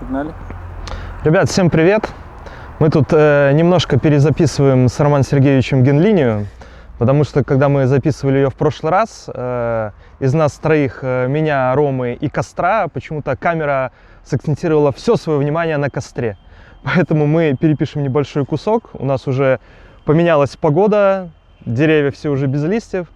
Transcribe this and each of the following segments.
Погнали. Ребят, всем привет! Мы тут немножко перезаписываем с Романом Сергеевичем генлинию, потому что когда мы записывали ее в прошлый раз, из нас троих, меня, Ромы и Костра, почему-то камера сакцентировала все свое внимание на Костре. Поэтому мы перепишем небольшой кусок. У нас уже поменялась погода, деревья все уже без листьев.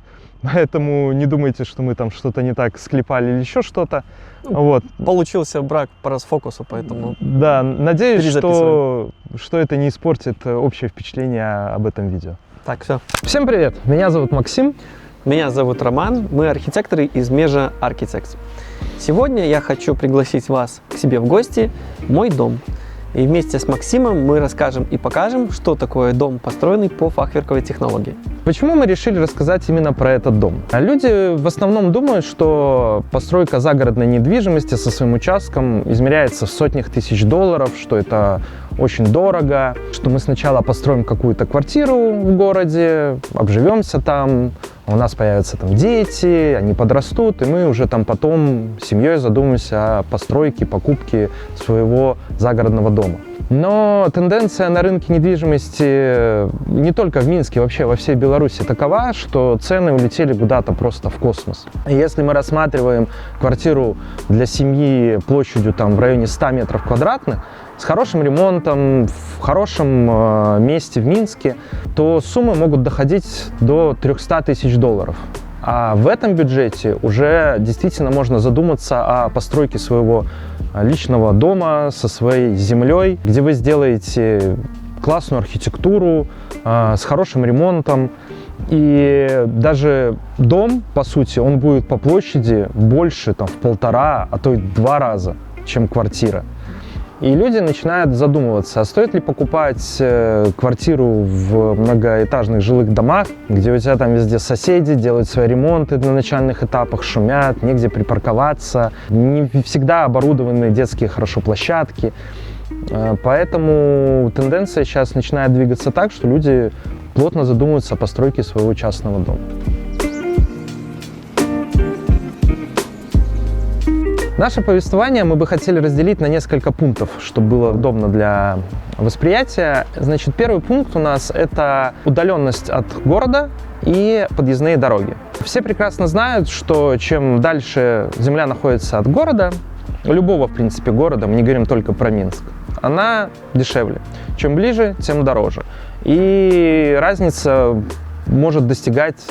Поэтому не думайте, что мы там что-то не так склепали или еще что-то. Вот. Получился брак по расфокусу, поэтому... Да, надеюсь, что это не испортит общее впечатление об этом видео. Так, все. Всем привет! Меня зовут Максим. Меня зовут Роман. Мы архитекторы из Межа Architects. Сегодня я хочу пригласить вас к себе в гости в мой дом. И вместе с Максимом мы расскажем и покажем, что такое дом, построенный по фахверковой технологии. Почему мы решили рассказать именно про этот дом? Люди в основном думают, что постройка загородной недвижимости со своим участком измеряется в сотнях тысяч долларов, что это очень дорого, что мы сначала построим какую-то квартиру в городе, обживемся там, у нас появятся там дети, они подрастут, и мы уже там потом с семьей задумаемся о постройке, покупке своего загородного дома. Но тенденция на рынке недвижимости не только в Минске, вообще во всей Беларуси такова, что цены улетели куда-то просто в космос. Если мы рассматриваем квартиру для семьи площадью там в районе 100 метров квадратных, с хорошим ремонтом, в хорошем месте в Минске, то суммы могут доходить до 300 тысяч долларов. А в этом бюджете уже действительно можно задуматься о постройке своего личного дома со своей землей, где вы сделаете классную архитектуру с хорошим ремонтом. И даже дом, по сути, он будет по площади больше там, в 1,5, а то и 2 раза, чем квартира. И люди начинают задумываться, а стоит ли покупать квартиру в многоэтажных жилых домах, где у тебя там везде соседи делают свои ремонты на начальных этапах, шумят, негде припарковаться, не всегда оборудованы детские хорошо площадки. Поэтому тенденция сейчас начинает двигаться так, что люди плотно задумываются о постройке своего частного дома. Наше повествование мы бы хотели разделить на несколько пунктов, чтобы было удобно для восприятия. Значит, первый пункт у нас – это удаленность от города и подъездные дороги. Все прекрасно знают, что чем дальше земля находится от города, любого, в принципе, города, мы не говорим только про Минск, она дешевле. Чем ближе, тем дороже. И разница может достигать,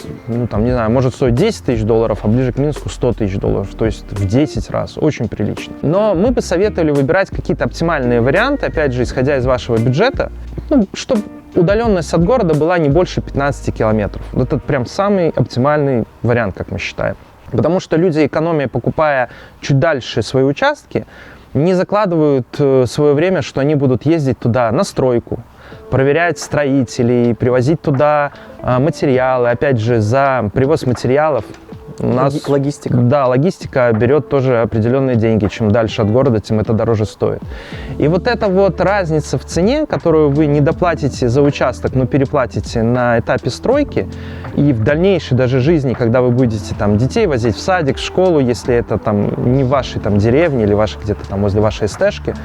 может стоить 10 тысяч долларов, а ближе к Минску 100 тысяч долларов, то есть в 10 раз, очень прилично. Но мы бы советовали выбирать какие-то оптимальные варианты, опять же, исходя из вашего бюджета, чтобы удаленность от города была не больше 15 километров. Это прям самый оптимальный вариант, как мы считаем. Потому что люди, экономия, покупая чуть дальше свои участки, не закладывают свое время, что они будут ездить туда на стройку, проверять строителей, привозить туда материалы. Опять же, за привоз материалов у нас логистика. Да, логистика берет тоже определенные деньги. Чем дальше от города, тем это дороже стоит. И вот эта вот разница в цене, которую вы не доплатите за участок, но переплатите на этапе стройки, и в дальнейшей даже жизни, когда вы будете там детей возить в садик, в школу, если это там не в вашей там деревне или где-то там возле вашей СТшки,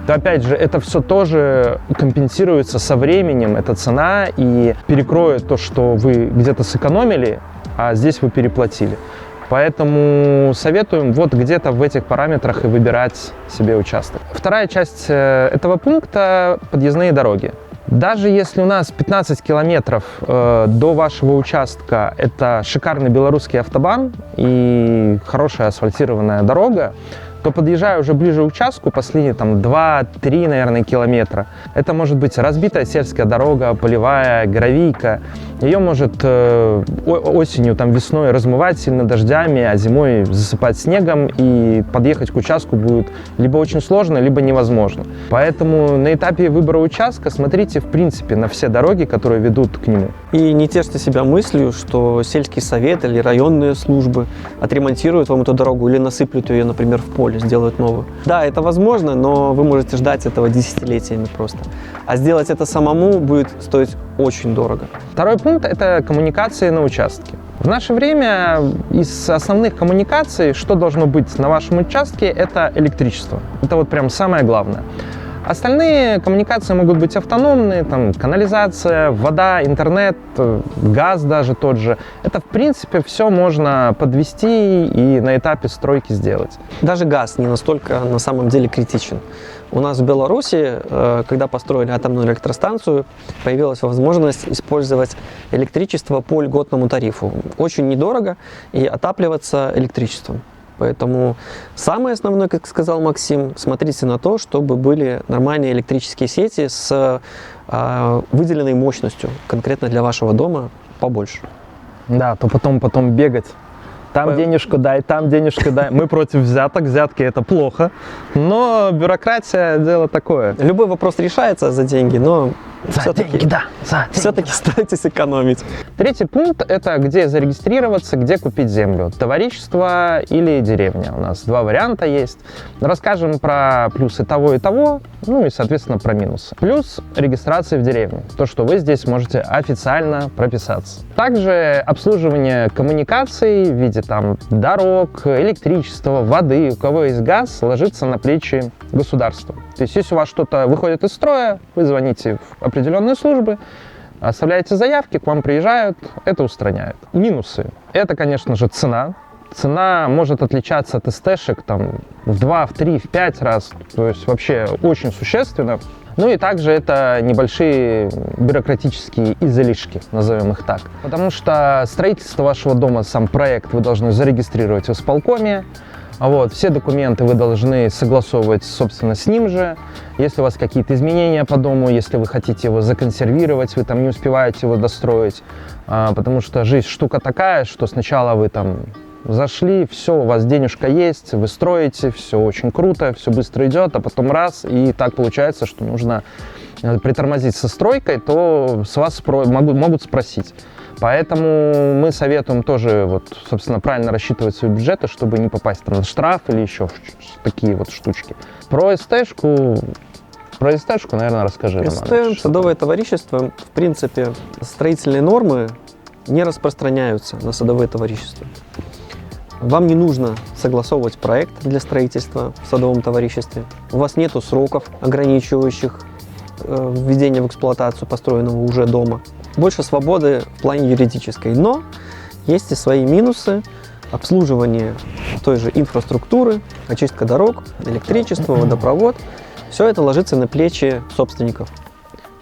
то опять же это все тоже компенсируется со временем, эта цена, и перекроет то, что вы где-то сэкономили, а здесь вы переплатили. Поэтому советуем вот где-то в этих параметрах и выбирать себе участок. Вторая часть этого пункта – подъездные дороги. Даже если у нас 15 километров до вашего участка – это шикарный белорусский автобан и хорошая асфальтированная дорога, то подъезжая уже ближе к участку, последние там 2-3, наверное, километра, это может быть разбитая сельская дорога, полевая, гравийка. Ее может осенью, там, весной размывать сильно дождями, а зимой засыпать снегом, и подъехать к участку будет либо очень сложно, либо невозможно. Поэтому на этапе выбора участка смотрите, в принципе, на все дороги, которые ведут к нему. И не тешьте себя мыслью, что сельский совет или районные службы отремонтируют вам эту дорогу или насыплют ее, например, в поле, сделают новую. Да, это возможно, но вы можете ждать этого десятилетиями просто. А сделать это самому будет стоить очень дорого. Второй пункт – это коммуникации на участке. В наше время из основных коммуникаций, что должно быть на вашем участке, это электричество. Это вот прям самое главное. Остальные коммуникации могут быть автономные, там канализация, вода, интернет, газ даже тот же. Это, в принципе, все можно подвести и на этапе стройки сделать. Даже газ не настолько на самом деле критичен. У нас в Беларуси, когда построили атомную электростанцию, появилась возможность использовать электричество по льготному тарифу. Очень недорого и отапливаться электричеством. Поэтому самое основное, как сказал Максим, смотрите на то, чтобы были нормальные электрические сети с выделенной мощностью, конкретно для вашего дома, побольше. Да, то потом бегать. Там денежку дай, там денежку дай. Мы против взяток, взятки это плохо, но бюрократия дело такое. Любой вопрос решается за деньги, но все-таки старайтесь экономить. Третий пункт – это где зарегистрироваться, где купить землю. Товарищество или деревня. У нас два варианта есть. Расскажем про плюсы того и того, ну и, соответственно, про минусы. Плюс регистрации в деревне. То, что вы здесь можете официально прописаться. Также обслуживание коммуникаций в виде там дорог, электричества, воды, у кого есть газ, ложится на плечи государства. То есть, если у вас что-то выходит из строя, вы звоните в определенные службы, оставляете заявки, к вам приезжают, это устраняют. Минусы. Это, конечно же, цена. Цена может отличаться от СТ-шек там, в 2, в 3, в 5 раз. То есть, вообще очень существенно. Ну и также это небольшие бюрократические излишки, назовем их так. Потому что строительство вашего дома, сам проект вы должны зарегистрировать в исполкоме. Вот, все документы вы должны согласовывать, собственно, с ним же. Если у вас какие-то изменения по дому, если вы хотите его законсервировать, вы там не успеваете его достроить. Потому что жизнь штука такая, что сначала вы там зашли, все, у вас денежка есть, вы строите, все очень круто, все быстро идет, а потом раз, и так получается, что нужно притормозить со стройкой, то с вас могут спросить. Поэтому мы советуем тоже, вот, собственно, правильно рассчитывать свои бюджеты, чтобы не попасть там на штраф или еще такие вот штучки. Про СТ-шку, наверное, расскажи. СТ, садовое товарищество, в принципе, строительные нормы не распространяются на садовое товарищество. Вам не нужно согласовывать проект для строительства в садовом товариществе. У вас нету сроков, ограничивающих введение в эксплуатацию построенного уже дома. Больше свободы в плане юридической. Но есть и свои минусы. Обслуживание той же инфраструктуры, очистка дорог, электричество, водопровод. Все это ложится на плечи собственников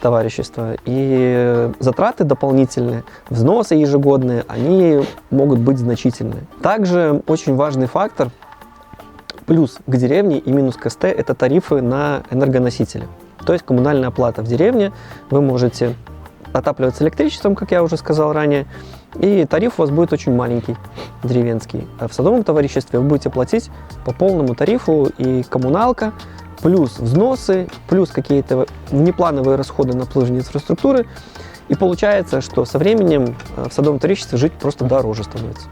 товарищества. И затраты дополнительные, взносы ежегодные, они могут быть значительные. Также очень важный фактор, плюс к деревне и минус к СТ, это тарифы на энергоносители. То есть коммунальная оплата в деревне. Вы можете отапливаться электричеством, как я уже сказал ранее, и тариф у вас будет очень маленький, деревенский. А в садовом товариществе вы будете платить по полному тарифу, и коммуналка, плюс взносы, плюс какие-то внеплановые расходы на обслуживание инфраструктуры. И получается, что со временем в садовом товариществе жить просто дороже становится.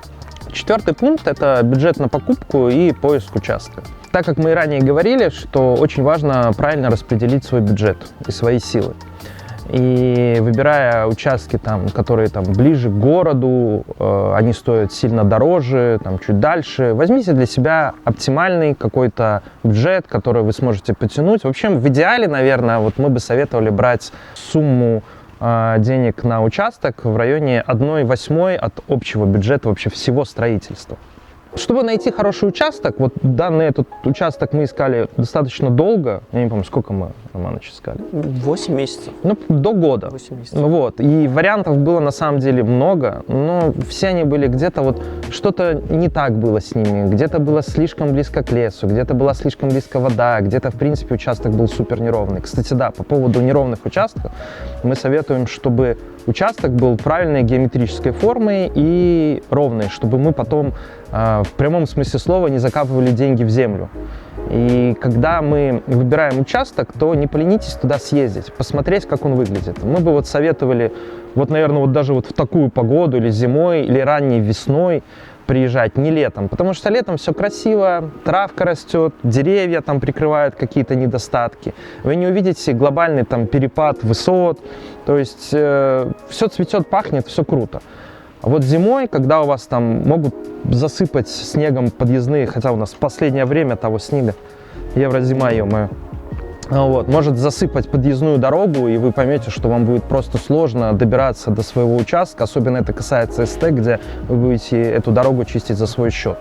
Четвертый пункт – это бюджет на покупку и поиск участка. Так как мы и ранее говорили, что очень важно правильно распределить свой бюджет и свои силы. И выбирая участки, которые ближе к городу, они стоят сильно дороже, чуть дальше, возьмите для себя оптимальный какой-то бюджет, который вы сможете потянуть. В общем, в идеале, наверное, мы бы советовали брать сумму денег на участок в районе 1/8 от общего бюджета вообще всего строительства. Чтобы найти хороший участок, данный этот участок мы искали достаточно долго. Я не помню, сколько мы, Романыч, искали? 8 месяцев. До года. 8 месяцев. И вариантов было на самом деле много, но все они были где-то что-то не так было с ними. Где-то было слишком близко к лесу, где-то была слишком близко вода, где-то, в принципе, участок был супер неровный. Кстати, да, по поводу неровных участков мы советуем, чтобы участок был правильной геометрической формы и ровный, чтобы мы потом в прямом смысле слова не закапывали деньги в землю. И когда мы выбираем участок, то не поленитесь туда съездить, посмотреть, как он выглядит. Мы бы советовали, наверное, даже в такую погоду, или зимой, или ранней весной приезжать, не летом. Потому что летом все красиво, травка растет, деревья прикрывают какие-то недостатки. Вы не увидите глобальный перепад высот. То есть все цветет, пахнет, все круто. А вот зимой, когда у вас там могут засыпать снегом подъездные, хотя у нас в последнее время того снега, еврозима, ё-моё, вот, может засыпать подъездную дорогу, и вы поймете, что вам будет просто сложно добираться до своего участка. Особенно это касается СТ, где вы будете эту дорогу чистить за свой счет.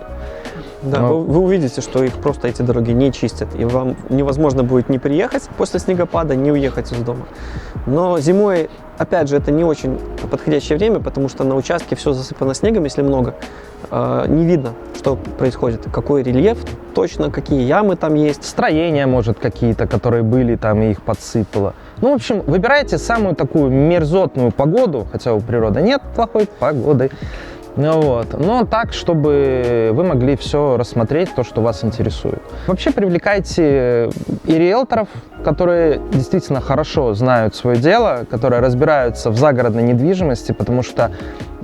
Да, вы увидите, что их просто эти дороги не чистят, и вам невозможно будет не приехать после снегопада, не уехать из дома. Но зимой, опять же, это не очень подходящее время, потому что на участке все засыпано снегом, если много. Не видно, что происходит, какой рельеф, точно какие ямы там есть. Строения, может, какие-то, которые были там, и их подсыпало. Ну, в общем, выбирайте самую такую мерзотную погоду, хотя у природы нет плохой погоды. Вот. Но так, чтобы вы могли все рассмотреть, то, что вас интересует. Вообще привлекайте и риэлторов, которые действительно хорошо знают свое дело, которые разбираются в загородной недвижимости, потому что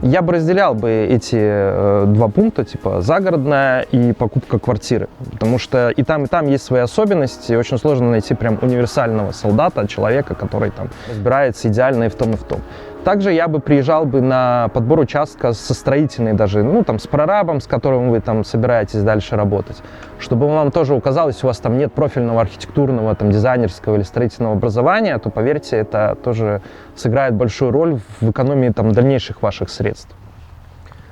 я бы разделял эти два пункта, типа загородная и покупка квартиры. Потому что и там есть свои особенности, и очень сложно найти прям универсального солдата, человека, который там разбирается идеально и в том, и в том. Также я бы приезжал бы на подбор участка со строительной даже, ну там с прорабом, с которым вы там собираетесь дальше работать, чтобы он вам тоже указал, если у вас там нет профильного архитектурного, там дизайнерского или строительного образования, то поверьте, это тоже сыграет большую роль в экономии там дальнейших ваших средств.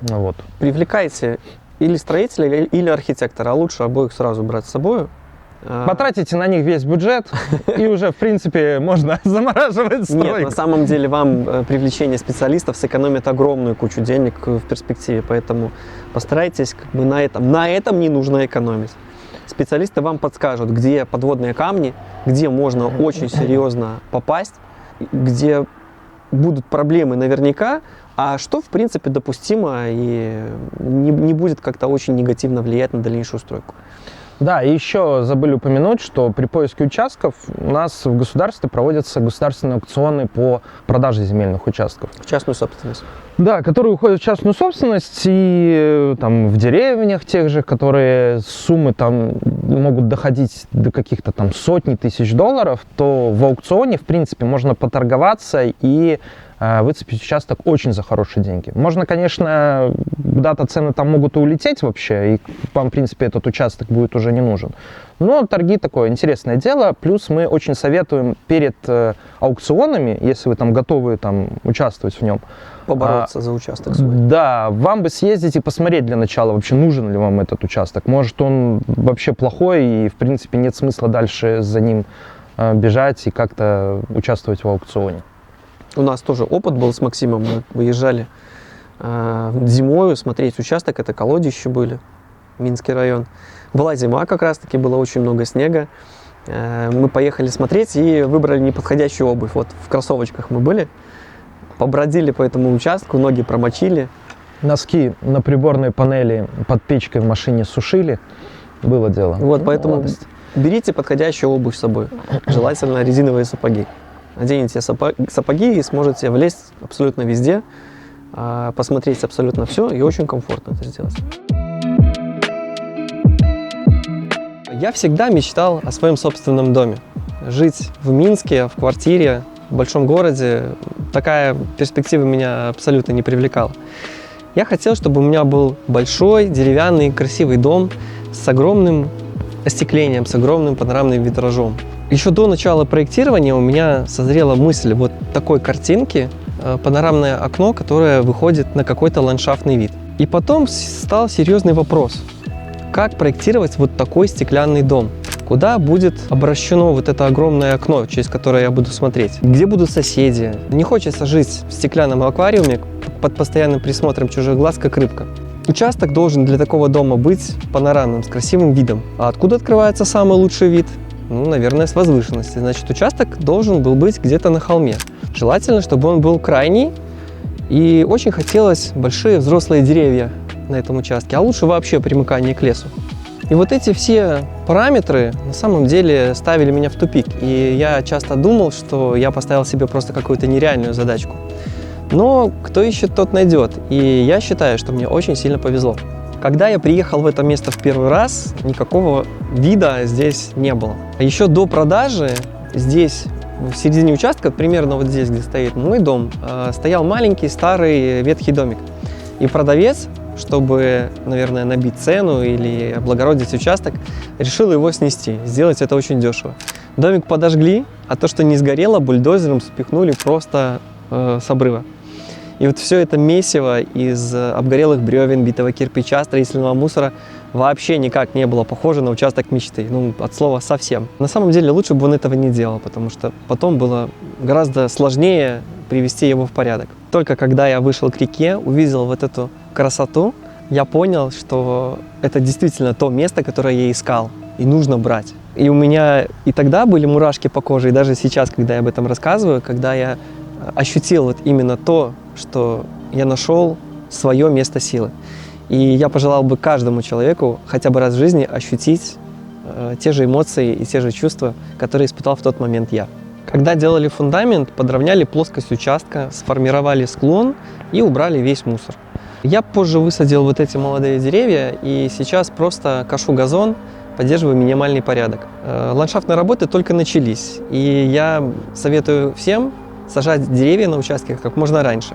Вот. Привлекайте или строителя, или архитектора, а лучше обоих сразу брать с собой. Потратите на них весь бюджет, и уже, в принципе, можно замораживать стройку. Нет, на самом деле вам привлечение специалистов сэкономит огромную кучу денег в перспективе, поэтому постарайтесь как бы на этом не нужно экономить. Специалисты вам подскажут, где подводные камни, где можно очень серьезно попасть, где будут проблемы наверняка, а что, в принципе, допустимо и не будет как-то очень негативно влиять на дальнейшую стройку. Да, и еще забыли упомянуть, что при поиске участков у нас в государстве проводятся государственные аукционы по продаже земельных участков. В частную собственность. Да, которые уходят в частную собственность, и там в деревнях тех же, которые суммы там могут доходить до каких-то там сотни тысяч долларов, то в аукционе, в принципе, можно поторговаться и выцепить участок очень за хорошие деньги. Можно, конечно, куда-то цены там могут и улететь вообще, и вам, в принципе, этот участок будет уже не нужен. Но торги такое интересное дело. Плюс мы очень советуем перед аукционами, если вы там готовы там участвовать в нем, побороться за участок свой. Да, вам бы съездить и посмотреть для начала, вообще нужен ли вам этот участок. Может, он вообще плохой, и, в принципе, нет смысла дальше за ним бежать и как-то участвовать в аукционе. У нас тоже опыт был с Максимом. Мы выезжали зимой смотреть участок, это Колодище были, Минский район. Была зима как раз-таки, было очень много снега. Мы поехали смотреть и выбрали неподходящую обувь. Вот в кроссовочках мы были, побродили по этому участку, ноги промочили. Носки на приборной панели под печкой в машине сушили. Было дело. Вот, поэтому берите подходящую обувь с собой. Желательно резиновые сапоги. Наденете сапоги и сможете влезть абсолютно везде, посмотреть абсолютно все, и очень комфортно это сделать. Я всегда мечтал о своем собственном доме. Жить в Минске, в квартире, в большом городе, такая перспектива меня абсолютно не привлекала. Я хотел, чтобы у меня был большой, деревянный, красивый дом с огромным остеклением, с огромным панорамным витражом. Еще до начала проектирования у меня созрела мысль вот такой картинки, панорамное окно, которое выходит на какой-то ландшафтный вид. И потом стал серьезный вопрос, как проектировать вот такой стеклянный дом? Куда будет обращено вот это огромное окно, через которое я буду смотреть? Где будут соседи? Не хочется жить в стеклянном аквариуме под постоянным присмотром чужих глаз, как рыбка. Участок должен для такого дома быть панорамным, с красивым видом. А откуда открывается самый лучший вид? Ну, наверное, с возвышенности. Значит, участок должен был быть где-то на холме. Желательно, чтобы он был крайний. И очень хотелось большие взрослые деревья на этом участке. А лучше вообще примыкание к лесу. И вот эти все параметры на самом деле ставили меня в тупик. И я часто думал, что я поставил себе просто какую-то нереальную задачку. Но кто ищет, тот найдет. И я считаю, что мне очень сильно повезло. Когда я приехал в это место в первый раз, никакого вида здесь не было. А еще до продажи здесь, в середине участка, примерно вот здесь, где стоит мой дом, стоял маленький старый ветхий домик. И продавец, чтобы, наверное, набить цену или облагородить участок, решил его снести. Сделать это очень дешево. Домик подожгли, а то, что не сгорело, бульдозером спихнули просто с обрыва. И вот все это месиво из обгорелых бревен, битого кирпича, строительного мусора вообще никак не было похоже на участок мечты. Ну, от слова совсем. На самом деле лучше бы он этого не делал, потому что потом было гораздо сложнее привести его в порядок. Только когда я вышел к реке, увидел вот эту красоту, я понял, что это действительно то место, которое я искал, и нужно брать. И у меня и тогда были мурашки по коже, и даже сейчас, когда я об этом рассказываю, когда я ощутил вот именно то, что я нашел свое место силы. И я пожелал бы каждому человеку хотя бы раз в жизни ощутить те же эмоции и те же чувства, которые испытал в тот момент я. Когда делали фундамент, подровняли плоскость участка, сформировали склон и убрали весь мусор. Я позже высадил вот эти молодые деревья и сейчас просто кошу газон, поддерживаю минимальный порядок. Ландшафтные работы только начались, и я советую всем сажать деревья на участке как можно раньше.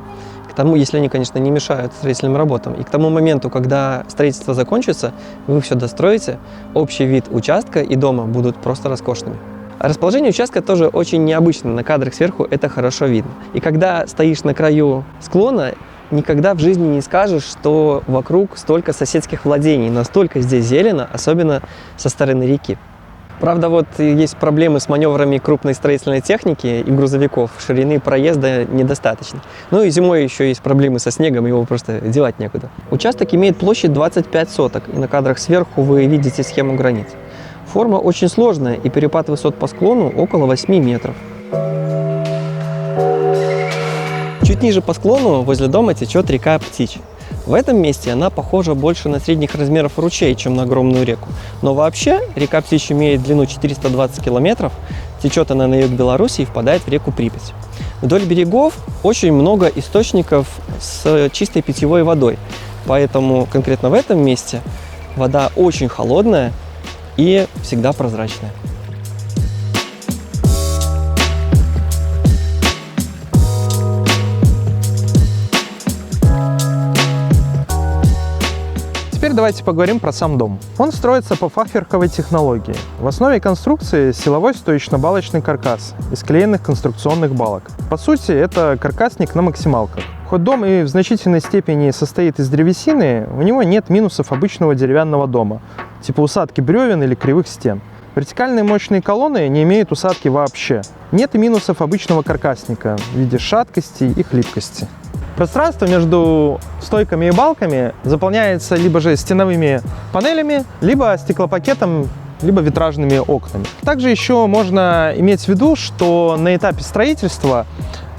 К тому, если они, конечно, не мешают строительным работам. И к тому моменту, когда строительство закончится, вы все достроите, общий вид участка и дома будут просто роскошными. А расположение участка тоже очень необычно. На кадрах сверху это хорошо видно. И когда стоишь на краю склона, никогда в жизни не скажешь, что вокруг столько соседских владений. Настолько здесь зелено, особенно со стороны реки. Правда, вот есть проблемы с маневрами крупной строительной техники и грузовиков. Ширины проезда недостаточно. Ну и зимой еще есть проблемы со снегом, его просто девать некуда. Участок имеет площадь 25 соток, и на кадрах сверху вы видите схему границ. Форма очень сложная, и перепад высот по склону около 8 метров. Чуть ниже по склону возле дома течет река Птич. В этом месте она похожа больше на средних размеров ручей, чем на огромную реку. Но вообще река Птич имеет длину 420 километров, течет она на юг Беларуси и впадает в реку Припять. Вдоль берегов очень много источников с чистой питьевой водой, поэтому конкретно в этом месте вода очень холодная и всегда прозрачная. Теперь давайте поговорим про сам дом. Он строится по фахверковой технологии. В основе конструкции силовой стоечно-балочный каркас из клеенных конструкционных балок. По сути, это каркасник на максималках. Хоть дом и в значительной степени состоит из древесины, у него нет минусов обычного деревянного дома, типа усадки бревен или кривых стен. Вертикальные мощные колонны не имеют усадки вообще. Нет и минусов обычного каркасника в виде шаткости и хлипкости. Пространство между стойками и балками заполняется либо же стеновыми панелями, либо стеклопакетом, либо витражными окнами. Также еще можно иметь в виду, что на этапе строительства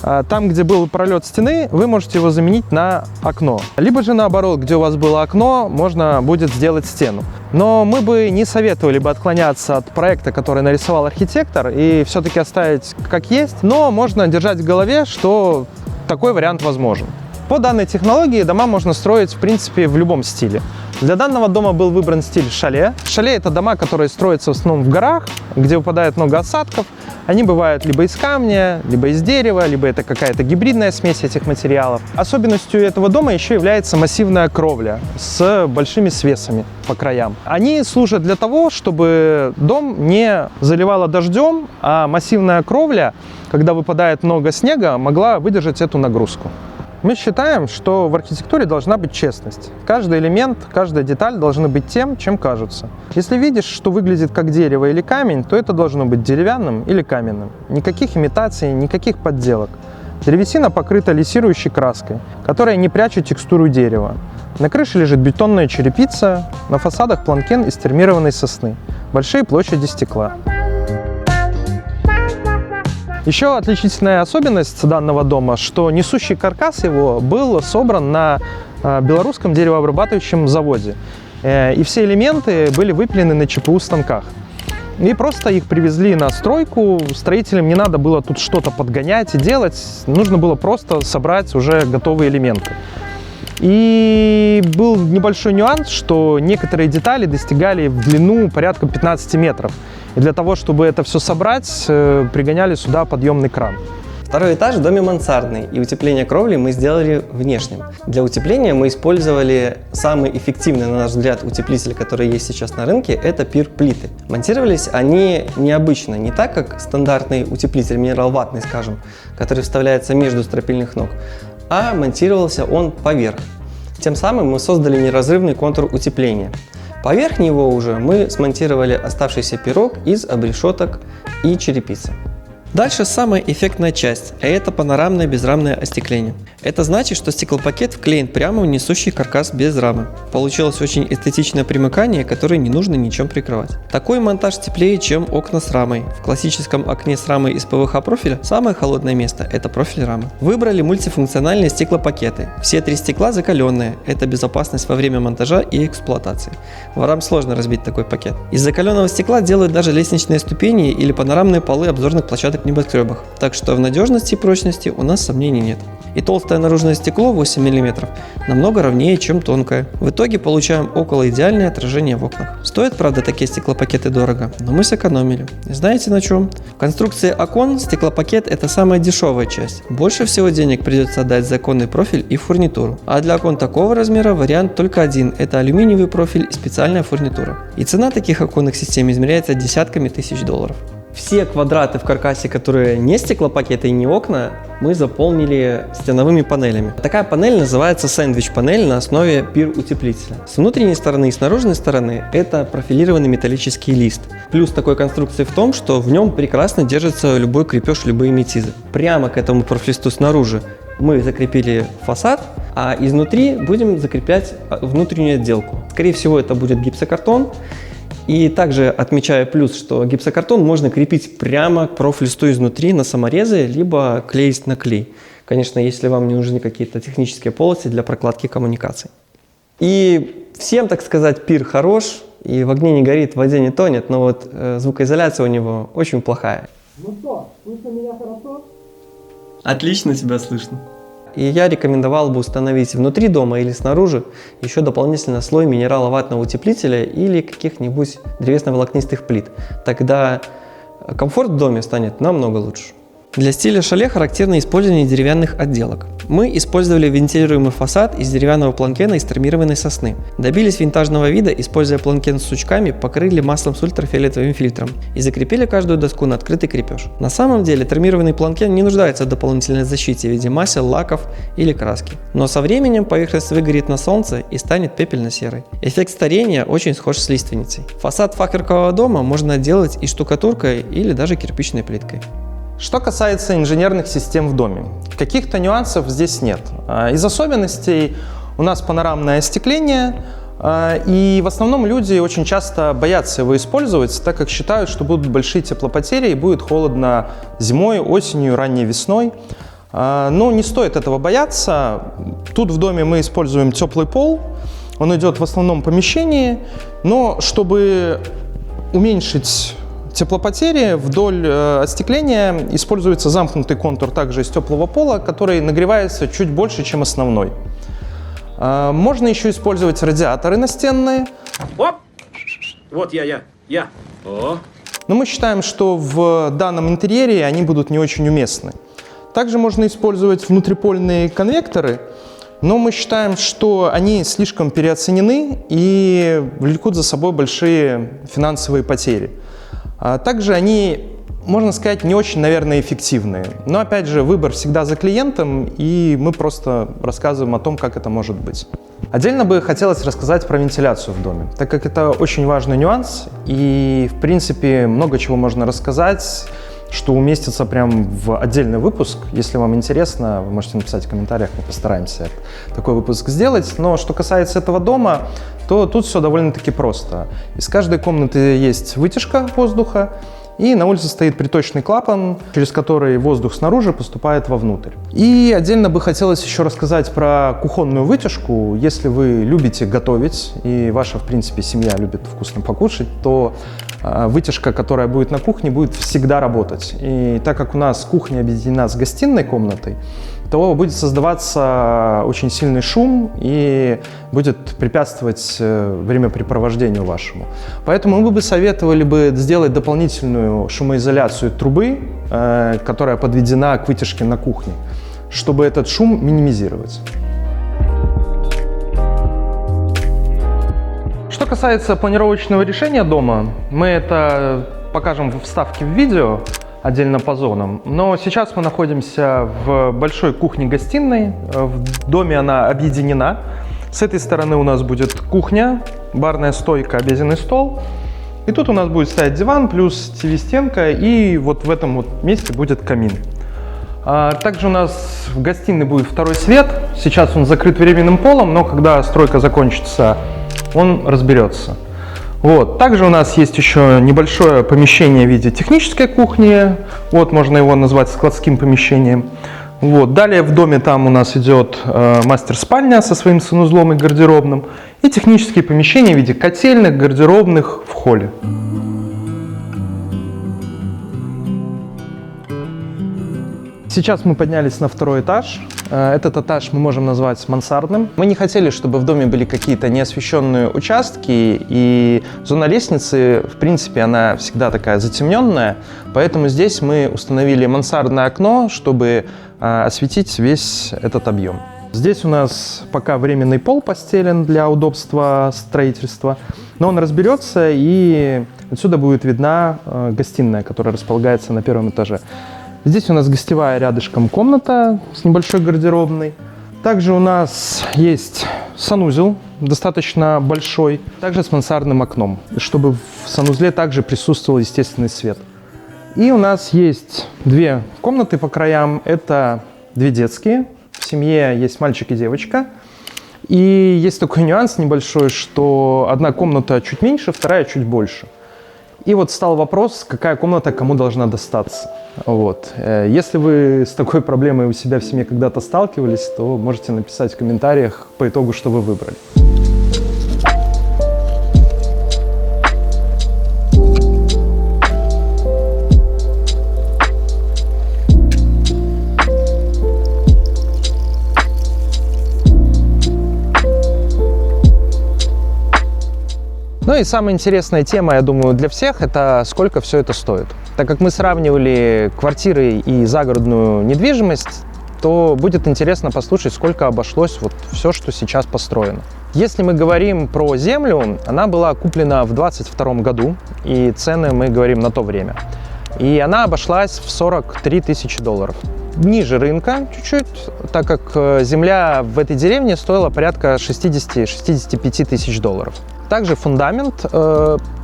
там, где был пролет стены, вы можете его заменить на окно. Либо же наоборот, где у вас было окно, можно будет сделать стену. Но мы бы не советовали бы отклоняться от проекта, который нарисовал архитектор, и все-таки оставить как есть. Но можно держать в голове, что такой вариант возможен. По данной технологии дома можно строить, в принципе, в любом стиле. Для данного дома был выбран стиль шале. Шале – это дома, которые строятся в основном в горах, где выпадает много осадков. Они бывают либо из камня, либо из дерева, либо это какая-то гибридная смесь этих материалов. Особенностью этого дома еще является массивная кровля с большими свесами по краям. Они служат для того, чтобы дом не заливало дождем, а массивная кровля, когда выпадает много снега, могла выдержать эту нагрузку. Мы считаем, что в архитектуре должна быть честность. Каждый элемент, каждая деталь должны быть тем, чем кажутся. Если видишь, что выглядит как дерево или камень, то это должно быть деревянным или каменным. Никаких имитаций, никаких подделок. Древесина покрыта лиссирующей краской, которая не прячет текстуру дерева. На крыше лежит бетонная черепица, на фасадах планкен из термированной сосны, большие площади стекла. Еще отличительная особенность данного дома, что несущий каркас его был собран на белорусском деревообрабатывающем заводе. И все элементы были выпилены на ЧПУ станках. И просто их привезли на стройку. Строителям не надо было тут что-то подгонять и делать. Нужно было просто собрать уже готовые элементы. И был небольшой нюанс, что некоторые детали достигали в длину порядка 15 метров. И для того, чтобы это все собрать, пригоняли сюда подъемный кран. Второй этаж в доме мансардный, и утепление кровли мы сделали внешним. Для утепления мы использовали самый эффективный, на наш взгляд, утеплитель, который есть сейчас на рынке, это пир-плиты. Монтировались они необычно, не так, как стандартный утеплитель минерал-ватный, скажем, который вставляется между стропильных ног, а монтировался он поверх. Тем самым мы создали неразрывный контур утепления. Поверх него уже мы смонтировали оставшийся пирог из обрешеток и черепицы. Дальше самая эффектная часть, а это панорамное безрамное остекление. Это значит, что стеклопакет вклеен прямо в несущий каркас без рамы. Получилось очень эстетичное примыкание, которое не нужно ничем прикрывать. Такой монтаж теплее, чем окна с рамой. В классическом окне с рамой из ПВХ профиля самое холодное место – это профиль рамы. Выбрали мультифункциональные стеклопакеты. Все 3 стекла закаленные. Это безопасность во время монтажа и эксплуатации. Ворам сложно разбить такой пакет. Из закаленного стекла делают даже лестничные ступени или панорамные полы обзорных площадок в небоскребах, так что в надежности и прочности у нас сомнений нет. И толстое наружное стекло 8 мм намного ровнее, чем тонкое. В итоге получаем около идеальное отражение в окнах. Стоят, правда, такие стеклопакеты дорого, но мы сэкономили. И знаете на чем? В конструкции окон стеклопакет – это самая дешевая часть. Больше всего денег придется отдать за оконный профиль и фурнитуру. А для окон такого размера вариант только один – это алюминиевый профиль и специальная фурнитура. И цена таких оконных систем измеряется десятками тысяч долларов. Все квадраты в каркасе, которые не стеклопакеты и не окна, мы заполнили стеновыми панелями. Такая панель называется сэндвич-панель на основе пир-утеплителя. С внутренней стороны и с наружной стороны это профилированный металлический лист. Плюс такой конструкции в том, что в нем прекрасно держится любой крепеж, любые метизы. Прямо к этому профлисту снаружи мы закрепили фасад, а изнутри будем закреплять внутреннюю отделку. Скорее всего, это будет гипсокартон. И также отмечаю плюс, что гипсокартон можно крепить прямо к профлисту изнутри на саморезы, либо клеить на клей. Конечно, если вам не нужны какие-то технические полосы для прокладки коммуникаций. И всем, так сказать, пир хорош, и в огне не горит, в воде не тонет, но вот звукоизоляция у него очень плохая. Ну что, слышно меня хорошо? Отлично тебя слышно. И я рекомендовал бы установить внутри дома или снаружи еще дополнительно слой минераловатного утеплителя или каких-нибудь древесно-волокнистых плит. Тогда комфорт в доме станет намного лучше. Для стиля шале характерно использование деревянных отделок. Мы использовали вентилируемый фасад из деревянного планкена из травмированной сосны. Добились винтажного вида, используя планкен с сучками, покрыли маслом с ультрафиолетовым фильтром и закрепили каждую доску на открытый крепеж. На самом деле травмированный планкен не нуждается в дополнительной защите в виде масел, лаков или краски. Но со временем поверхность выгорит на солнце и станет пепельно-серой. Эффект старения очень схож с лиственницей. Фасад фахверкового дома можно отделать и штукатуркой или даже кирпичной плиткой. Что касается инженерных систем в доме, каких-то нюансов здесь нет. Из особенностей у нас панорамное остекление, и в основном люди очень часто боятся его использовать, так как считают, что будут большие теплопотери и будет холодно зимой, осенью, ранней весной. Но не стоит этого бояться. Тут в доме мы используем теплый пол, он идет в основном в помещении, но чтобы уменьшить теплопотери, вдоль остекления используется замкнутый контур также из теплого пола, который нагревается чуть больше, чем основной. Можно еще использовать радиаторы настенные. Оп! Вот я. О! Но мы считаем, что в данном интерьере они будут не очень уместны. Также можно использовать внутрипольные конвекторы, но мы считаем, что они слишком переоценены и влекут за собой большие финансовые потери. Также они, можно сказать, не очень, наверное, эффективные. Но, опять же, выбор всегда за клиентом, и мы просто рассказываем о том, как это может быть. Отдельно бы хотелось рассказать про вентиляцию в доме, так как это очень важный нюанс, и, в принципе, много чего можно рассказать, что уместится прям в отдельный выпуск. Если вам интересно, вы можете написать в комментариях, мы постараемся такой выпуск сделать. Но что касается этого дома, то тут все довольно-таки просто. Из каждой комнаты есть вытяжка воздуха, и на улице стоит приточный клапан, через который воздух снаружи поступает вовнутрь. И отдельно бы хотелось еще рассказать про кухонную вытяжку. Если вы любите готовить, и ваша, в принципе, семья любит вкусно покушать, то вытяжка, которая будет на кухне, будет всегда работать. И так как у нас кухня объединена с гостиной комнатой, то будет создаваться очень сильный шум и будет препятствовать времяпрепровождению вашему. Поэтому мы бы советовали сделать дополнительную шумоизоляцию трубы которая подведена к вытяжке на кухне, чтобы этот шум минимизировать. Что касается планировочного решения дома, мы это покажем в вставке в видео, отдельно по зонам. Но сейчас мы находимся в большой кухне-гостиной. В доме она объединена. С этой стороны у нас будет кухня, барная стойка, обеденный стол. И тут у нас будет стоять диван, плюс ТВ-стенка, и вот в этом вот месте будет камин. Также у нас в гостиной будет второй свет. Сейчас он закрыт временным полом, но когда стройка закончится, он разберется. Вот. Также у нас есть еще небольшое помещение в виде технической кухни. Вот, можно его назвать складским помещением. Вот. Далее в доме там у нас идет мастер-спальня со своим санузлом и гардеробным. И технические помещения в виде котельных, гардеробных в холле. Сейчас мы поднялись на второй этаж. Этот этаж мы можем назвать мансардным. Мы не хотели, чтобы в доме были какие-то неосвещенные участки, и зона лестницы, в принципе, она всегда такая затемненная, поэтому здесь мы установили мансардное окно, чтобы осветить весь этот объем. Здесь у нас пока временный пол постелен для удобства строительства, но он разберется, и отсюда будет видна гостиная, которая располагается на первом этаже. Здесь у нас гостевая рядышком комната с небольшой гардеробной. Также у нас есть санузел, достаточно большой, также с мансардным окном, чтобы в санузле также присутствовал естественный свет. И у нас есть две комнаты по краям. Это две детские. В семье есть мальчик и девочка. И есть такой нюанс небольшой, что одна комната чуть меньше, вторая чуть больше. И вот стал вопрос, какая комната кому должна достаться. Вот. Если вы с такой проблемой у себя в семье когда-то сталкивались, то можете написать в комментариях по итогу, что вы выбрали. Ну и самая интересная тема, я думаю, для всех, это сколько все это стоит. Так как мы сравнивали квартиры и загородную недвижимость, то будет интересно послушать, сколько обошлось вот все, что сейчас построено. Если мы говорим про землю, она была куплена в 2022 году, и цены мы говорим на то время. И она обошлась в 43 тысячи долларов. Ниже рынка чуть-чуть, так как земля в этой деревне стоила порядка 60-65 тысяч долларов. Также фундамент.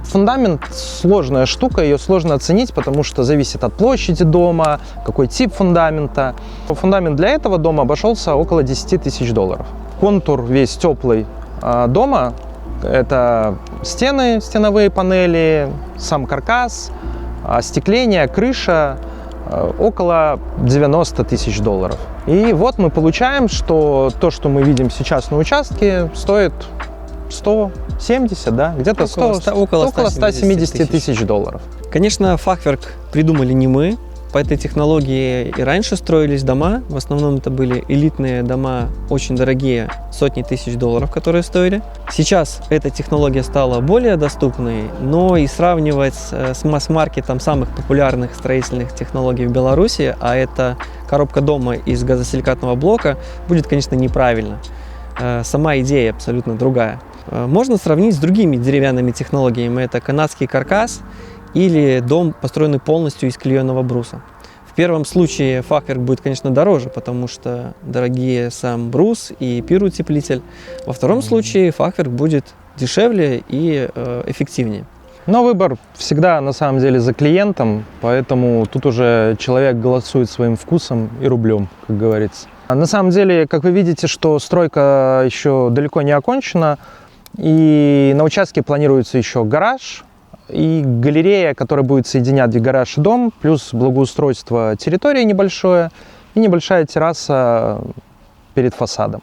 Фундамент сложная штука, ее сложно оценить, потому что зависит от площади дома, какой тип фундамента. Фундамент для этого дома обошелся около 10 тысяч долларов. Контур весь теплый дома – это стены, стеновые панели, сам каркас, остекление, крыша – около 90 тысяч долларов. И вот мы получаем, что то, что мы видим сейчас на участке, стоит 170, да, где-то около 170 тысяч долларов. Конечно, фахверк придумали не мы. По этой технологии и раньше строились дома. В основном это были элитные дома, очень дорогие, сотни тысяч долларов, которые стоили. Сейчас эта технология стала более доступной, но и сравнивать с масс-маркетом самых популярных строительных технологий в Беларуси, а это коробка дома из газосиликатного блока, будет, конечно, неправильно. Сама идея абсолютно другая. Можно сравнить с другими деревянными технологиями. Это канадский каркас или дом, построенный полностью из клееного бруса. В первом случае фахверк будет, конечно, дороже, потому что дорогие сам брус и пирутеплитель. Во втором случае фахверк будет дешевле и эффективнее. Но выбор всегда на самом деле за клиентом, поэтому тут уже человек голосует своим вкусом и рублем, как говорится. На самом деле, как вы видите, что стройка еще далеко не окончена, и на участке планируется еще гараж и галерея, которая будет соединять гараж и дом, плюс благоустройство территории небольшое и небольшая терраса перед фасадом.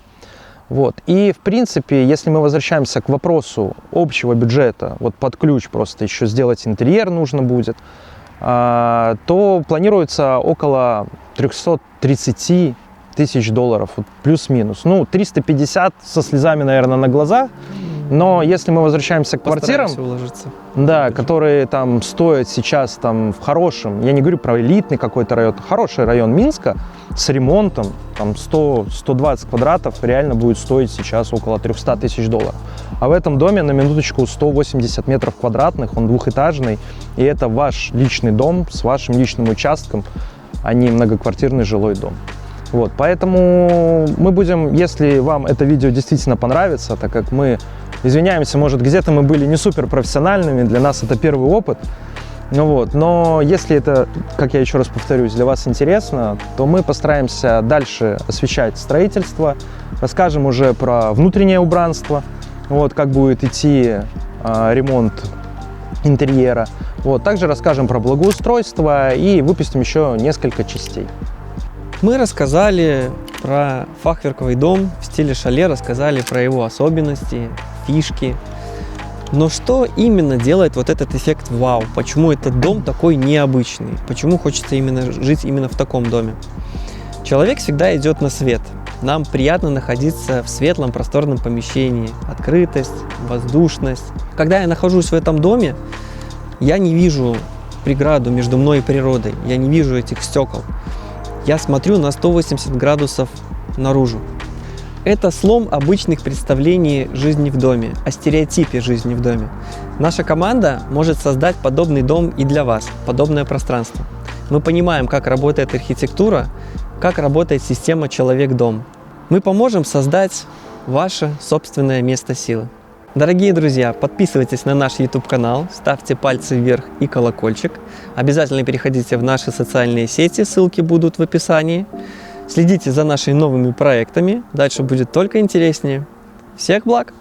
Вот. И, в принципе, если мы возвращаемся к вопросу общего бюджета, вот под ключ просто еще сделать интерьер нужно будет, то планируется около 330 тысяч долларов, вот, плюс-минус. Ну, 350 со слезами, наверное, на глазах, Но если мы возвращаемся к квартирам, Постараемся уложиться. да, которые там стоят сейчас там в хорошем, я не говорю про элитный какой-то район, хороший район Минска с ремонтом, там 100-120 квадратов реально будет стоить сейчас около 300 тысяч долларов. А в этом доме, на минуточку, 180 метров квадратных, он двухэтажный, и это ваш личный дом с вашим личным участком, а не многоквартирный жилой дом. Вот, поэтому мы будем, если вам это видео действительно понравится, так как мы, извиняемся, может, где-то мы были не супер профессиональными, для нас это первый опыт, ну вот, но если это, как я еще раз повторюсь, для вас интересно, то мы постараемся дальше освещать строительство, расскажем уже про внутреннее убранство, вот, как будет идти ремонт интерьера, вот, также расскажем про благоустройство и выпустим еще несколько частей. Мы рассказали про фахверковый дом в стиле шале, рассказали про его особенности, фишки. Но что именно делает вот этот эффект вау? Почему этот дом такой необычный? Почему хочется именно жить именно в таком доме? Человек всегда идет на свет. Нам приятно находиться в светлом просторном помещении. Открытость, воздушность. Когда я нахожусь в этом доме, я не вижу преграду между мной и природой. Я не вижу этих стекол. Я смотрю на 180 градусов наружу. Это слом обычных представлений жизни в доме, о стереотипе жизни в доме. Наша команда может создать подобный дом и для вас, подобное пространство. Мы понимаем, как работает архитектура, как работает система «Человек-дом». Мы поможем создать ваше собственное место силы. Дорогие друзья, подписывайтесь на наш YouTube-канал, ставьте пальцы вверх и колокольчик. Обязательно переходите в наши социальные сети, ссылки будут в описании. Следите за нашими новыми проектами, дальше будет только интереснее. Всех благ!